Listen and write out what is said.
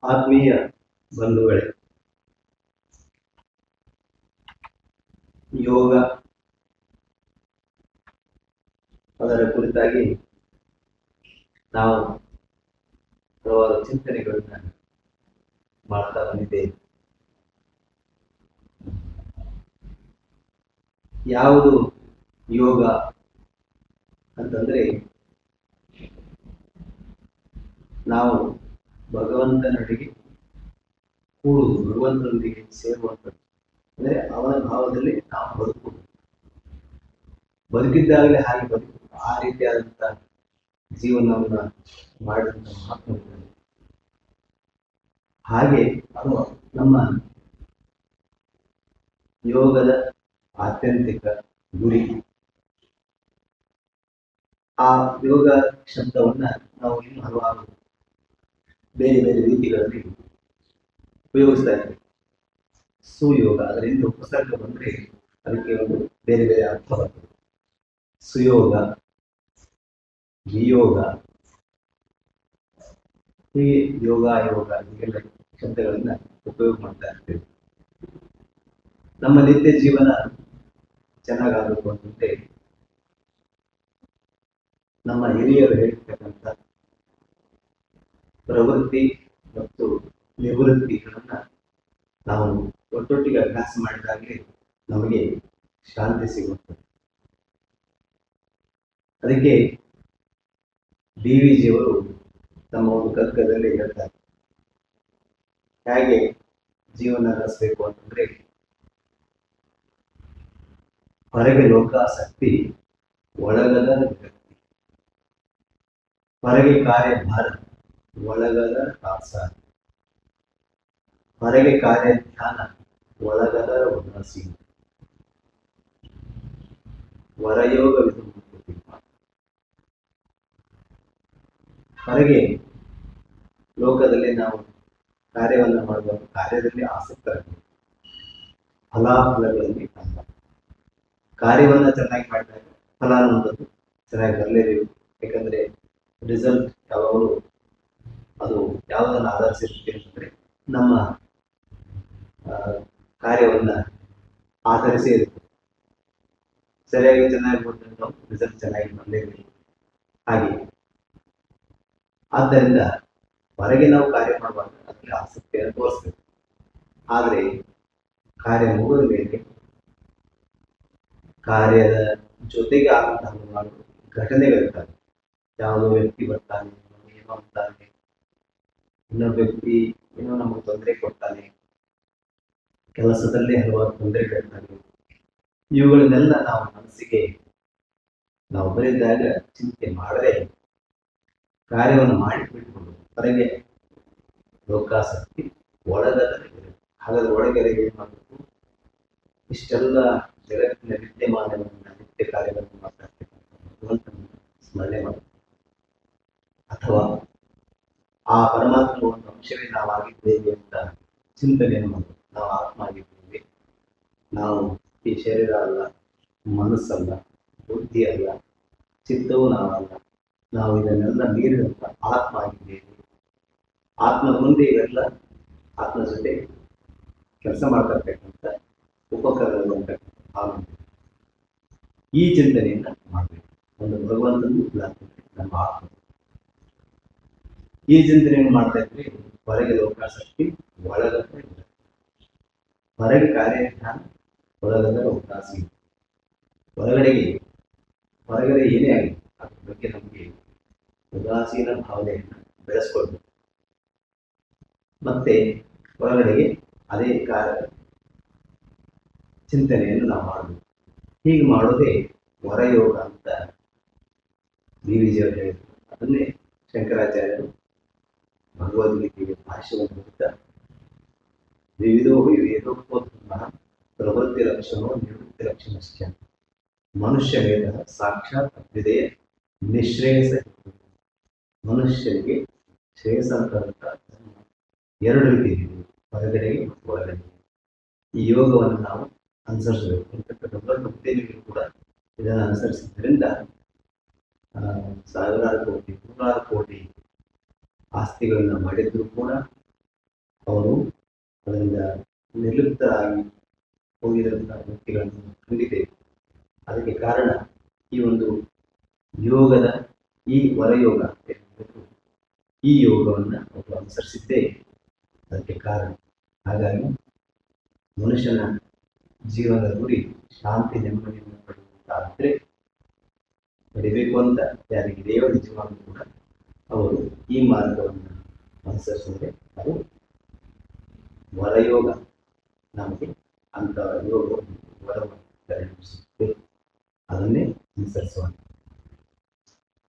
ಆತ್ಮೀಯ ಬಂಧುಗಳೇ, ಯೋಗ ಅದರ ಕುರಿತಾಗಿ ನಾವು ಹಲವಾರು ಚಿಂತನೆಗಳನ್ನ ಮಾಡ್ತಾ ಬಂದಿದ್ದೇವೆ. ಯಾವುದು ಯೋಗ ಅಂತಂದ್ರೆ, ನಾವು ಭಗವಂತನೊಟ್ಟಿಗೆ ಕೂಡುವುದು, ಭಗವಂತನೊಂದಿಗೆ ಸೇರುವಂಥದ್ದು. ಅಂದ್ರೆ ಅವನ ಭಾವದಲ್ಲಿ ನಾವು ಬದುಕಿದ್ದಾಗಲೇ ಹಾಗೆ ಬದುಕು, ಆ ರೀತಿಯಾದಂತಹ ಜೀವನವನ್ನ ಮಾಡಿದಂತ ಮಹಾತ್ಮರು. ಹಾಗೆ ಅದು ನಮ್ಮ ಯೋಗದ ಆತ್ಯಂತಿಕ ಗುರಿ. ಆ ಯೋಗ ಶಬ್ದವನ್ನ ನಾವು ಇನ್ನು ಹಲವಾರು ಬೇರೆ ಬೇರೆ ರೀತಿಗಳಲ್ಲಿ ಉಪಯೋಗಿಸ್ತಾ ಇದ್ದೀವಿ. ಸುಯೋಗ, ಅದರಿಂದ ಉಪಸರ್ಗ ಬಂದ್ರೆ ಅದಕ್ಕೆ ಒಂದು ಬೇರೆ ಬೇರೆ ಅರ್ಥ ಬರ್ತದೆ. ಸುಯೋಗ, ವಿಯೋಗ, ಹೀಗೆ ಯೋಗ ಹೀಗೆಲ್ಲ ಶಬ್ದಗಳನ್ನ ಉಪಯೋಗ ಮಾಡ್ತಾ ಇರ್ತೇವೆ. ನಮ್ಮ ನಿತ್ಯ ಜೀವನ ಚೆನ್ನಾಗಾಗಬೇಕು ಅಂತಂದ್ರೆ ನಮ್ಮ ಹಿರಿಯರು ಹೇಳಿರ್ತಕ್ಕಂಥ ಪ್ರವೃತ್ತಿ ಮತ್ತು ನಿವೃತ್ತಿಗಳನ್ನ ನಾವು ಒಟ್ಟೊಟ್ಟಿಗೆ ಅಭ್ಯಾಸ ಮಾಡಿದಾಗಲೇ ನಮಗೆ ಶಾಂತಿ ಸಿಗುತ್ತದೆ. ಅದಕ್ಕೆ ಡಿವಿಜಿಯವರು ತಮ್ಮ ಒಂದು ಕಗ್ಗದಲ್ಲಿ ಹೇಳ್ತಾರೆ, ಹೇಗೆ ಜೀವನ ನಡೆಸಬೇಕು ಅಂತಂದ್ರೆ, ಹೊರಗೆ ಲೋಕಾಸಕ್ತಿ, ಒಳಗದ ವಿರಕ್ತಿ. ಹೊರಗೆ ಕಾರ್ಯಭಾರ, ಒಳಗದ ಆಸಾರ. ಹೊರಗೆ ಕಾರ್ಯ ಧ್ಯಾನ, ಒಳಗದ ಉದಾಸೀನ. ವರಯೋಗವಿದು. ಹೊರಗೆ ಲೋಕದಲ್ಲಿ ನಾವು ಕಾರ್ಯವನ್ನು ಮಾಡುವಾಗ ಕಾರ್ಯದಲ್ಲಿ ಆಸಕ್ತರಾಗಬೇಕು, ಫಲಾಫಲಗಳಲ್ಲಿ ಅಲ್ಲ. ಕಾರ್ಯವನ್ನ ಚೆನ್ನಾಗಿ ಮಾಡಿದಾಗ ಫಲ ಅನ್ನೋದು ಚೆನ್ನಾಗಿ ಬರಲೇಬೇಕು. ಯಾಕಂದ್ರೆ ರಿಸಲ್ಟ್ ಯಾವಾಗಲೂ ಅದು ಯಾವುದನ್ನು ಆಧರಿಸಿರುತ್ತೆ ಅಂತಂದ್ರೆ ನಮ್ಮ ಕಾರ್ಯವನ್ನ ಆಧರಿಸಿ ಇರುತ್ತೆ. ಸರಿಯಾಗಿ ಚೆನ್ನಾಗಿ ಬಂದ್ರೆ ರಿಸಲ್ಟ್ ಚೆನ್ನಾಗಿ ಬರಲೇಬೇಕು. ಹಾಗೆ ಆದ್ದರಿಂದ ಹೊರಗೆ ನಾವು ಕಾರ್ಯ ಮಾಡುವಾಗ ಅದಕ್ಕೆ ಆಸಕ್ತಿಯನ್ನು ತೋರಿಸ್ಬೇಕು. ಆದರೆ ಕಾರ್ಯ ಮುಗಿದ ಮೇಲೆ ಕಾರ್ಯದ ಜೊತೆಗೆ ಆದಂತಹ ಘಟನೆಗಳಿರ್ತವೆ. ಯಾವುದೋ ವ್ಯಕ್ತಿ ಬರ್ತಾನೆ, ಏನೋ ಅಂತಾನೆ, ಇನ್ನೊಬ್ಬ ವ್ಯಕ್ತಿ ಏನೋ ನಮಗೆ ತೊಂದರೆ ಕೊಡ್ತಾನೆ, ಕೆಲಸದಲ್ಲಿ ಹಲವಾರು ತೊಂದರೆಗಳಿರ್ತಾನೆ. ಇವುಗಳನ್ನೆಲ್ಲ ನಾವು ಮನಸ್ಸಿಗೆ ನಾವು ಬರೆದಾಗ ಚಿಂತೆ ಮಾಡದೆ ಕಾರ್ಯವನ್ನು ಮಾಡಿಬಿಟ್ಕೊಂಡು ಹೊರಗೆ ಲೋಕಾಸಕ್ತಿ, ಒಳಗದಲ್ಲಿ. ಹಾಗಾದ್ರೆ ಒಳಗೆರೆ ಏನ್ ಮಾಡಬೇಕು? ಇಷ್ಟೆಲ್ಲ ಜಗತ್ತಿನ ವಿದ್ಯಮಾನಗಳನ್ನ, ನಿತ್ಯ ಕಾರ್ಯಗಳನ್ನು ಮಾಡ್ತಾ ಸ್ಮರಣೆ ಮಾಡಬೇಕು. ಅಥವಾ ಆ ಪರಮಾತ್ಮ ಒಂದು ಅಂಶವೇ ನಾವಾಗಿದ್ದೇವೆ ಅಂತ ಚಿಂತನೆಯನ್ನು ಮಾಡಬೇಕು. ನಾವು ಆತ್ಮ ಆಗಿದ್ದೇವೆ, ನಾವು ಈ ಶರೀರ ಅಲ್ಲ, ಮನಸ್ಸಲ್ಲ, ಬುದ್ಧಿ ಅಲ್ಲ, ಚಿತ್ತವೂ ನಾವಲ್ಲ, ನಾವು ಇದನ್ನೆಲ್ಲ ಮೀರಿದಂತ ಆತ್ಮ ಆಗಿದ್ದೇವೆ. ಆತ್ಮದ ಮುಂದೆ ಇವೆಲ್ಲ ಆತ್ಮ ಜೊತೆ ಕೆಲಸ ಮಾಡ್ತಿರ್ತಕ್ಕಂಥ ಉಪಕರಣಗಳು. ಈ ಚಿಂತನೆಯನ್ನ ಮಾಡಬೇಕು. ಒಂದು ಭಗವಂತನು ನಮ್ಮ ಆತ್ಮ. ಈ ಚಿಂತನೆಯನ್ನು ಮಾಡ್ತಾ ಇದ್ರೆ ಹೊರಗೆ ಲೋಕಾಸಕ್ತಿ, ಒಳಗದ ಹೊರಗೆ ಕಾರ್ಯಜ್ಞಾನ, ಒಳಗದ ಉದಾಸೀನ. ಹೊರಗಡೆ ಏನೇ ಆಗಲಿ ಅದ್ರ ಬಗ್ಗೆ ನಮಗೆ ಉದಾಸೀನ ಭಾವನೆಯನ್ನು ಬೆಳೆಸ್ಕೊಳ್ಬೇಕು. ಮತ್ತೆ ಹೊರಗಡೆಗೆ ಅದೇ ಚಿಂತನೆಯನ್ನು ನಾವು ಮಾಡಬೇಕು. ಹೀಗೆ ಮಾಡೋದೇ ಹೊರಯೋಗ ಅಂತ ಡಿವಿಜಿಯವರು ಹೇಳಿದ್ರು. ಅದನ್ನೇ ಶಂಕರಾಚಾರ್ಯರು ಭಗವದ್ಗೀತೆಗೆ ಭಾಷ್ಯವನ್ನು ಬರೆದಿದ್ದಾರೆ. ವಿವಿಧೋ ವೇದೋಪೋತ್ತಮ ಪ್ರವೃತ್ತಿ ಲಕ್ಷಣೋ ನಿವೃತ್ತಿ ಲಕ್ಷಣಶ್ಚ ಮನುಷ್ಯ ವೇದ ಸಾಕ್ಷಾತ್ ಅಭ್ಯುದಯ ನಿಶ್ರೇಯಸ. ಮನುಷ್ಯರಿಗೆ ಶ್ರೇಯಸ ಅಂತ ಎರಡು ರೀತಿ ಇದೆ, ಹೊರಗಡೆಗೆ ಮತ್ತು ಒಳಗಡೆಗೆ. ಈ ಯೋಗವನ್ನು ನಾವು ಅನುಸರಿಸಬೇಕು. ಭಕ್ತಿಯಲ್ಲಿಯೂ ಕೂಡ ಇದನ್ನು ಅನುಸರಿಸಿದ್ರಿಂದ ಸಾವಿರಾರು ಕೋಟಿ, ನೂರಾರು ಕೋಟಿ ಆಸ್ತಿಗಳನ್ನ ಮಾಡಿದ್ರು ಕೂಡ ಅವರು ಅದರಿಂದ ನಿರ್ಲಿಪ್ತರಾಗಿ ಹೋಗಿದಂತಹ ವ್ಯಕ್ತಿಗಳನ್ನು ಕಂಡಿದ್ದೇವೆ. ಅದಕ್ಕೆ ಕಾರಣ ಈ ಒಂದು ಯೋಗದ ಈ ವರಯೋಗ, ಈ ಯೋಗವನ್ನು ಅವರು ಅನುಸರಿಸಿದ್ದೇ ಅದಕ್ಕೆ ಕಾರಣ. ಹಾಗಾಗಿ ಮನುಷ್ಯನ ಜೀವನದ ಗುರಿ ಶಾಂತಿ ನೆಮ್ಮದಿಯನ್ನು ಪಡೆಯುವಂತಾದರೆ ಪಡಿಬೇಕು ಅಂತ ಯಾರಿಗೆ ದೇವ ನಿಜವಾಗ್ಲೂ ಕೂಡ ಅವರು ಈ ಮಾರ್ಗವನ್ನು ಅನುಸರಿಸಿದರೆ ಅದು ವರಯೋಗ ನಮಗೆ ಅಂತ ಯೋಗ ವರವನ್ನು ಅದನ್ನೇ ಅನುಸರಿಸುವಂತ